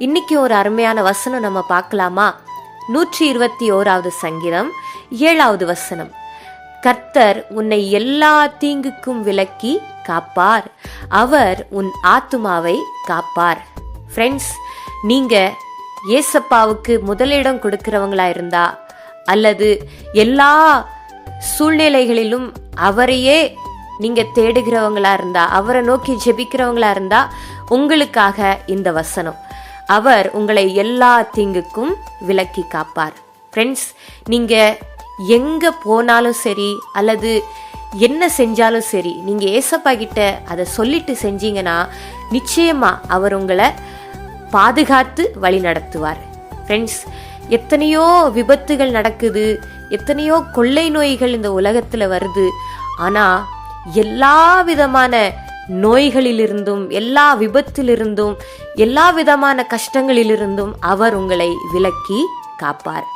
இன்னைக்கு ஒரு அருமையான வசனம் நம்ம பார்க்கலாமா? 121வது சங்கீதம் 7வது வசனம். கர்த்தர் உன்னை எல்லா தீங்குக்கும் விலக்கி காப்பார், அவர் உன் ஆத்துமாவை காப்பார். ஃப்ரெண்ட்ஸ், நீங்க ஏசப்பாவுக்கு முதலிடம் கொடுக்கிறவங்களா இருந்தா, அல்லது எல்லா சூழ்நிலைகளிலும் அவரையே நீங்க தேடுகிறவங்களா இருந்தா, அவரை நோக்கி ஜெபிக்கிறவங்களா இருந்தா, உங்களுக்காக இந்த வசனம். அவர் உங்களை எல்லா தீங்குக்கும் விலக்கி காப்பார். ஃப்ரெண்ட்ஸ், நீங்க எங்க போனாலும் சரி, அல்லது என்ன செஞ்சாலும் சரி, நீங்க ஏசப்பா கிட்ட அதை சொல்லிட்டு செஞ்சீங்கன்னா நிச்சயமா அவர் உங்களை பாதுகாத்து வழி நடத்துவார். ஃப்ரெண்ட்ஸ், எத்தனையோ விபத்துகள் நடக்குது, எத்தனையோ கொள்ளை நோய்கள் இந்த உலகத்துல வருது. ஆனா எல்லா விதமான நோய்களிலிருந்தும், எல்லா விபத்திலிருந்தும், எல்லா விதமான கஷ்டங்களிலிருந்தும் அவர் உங்களை விலக்கி காப்பார்.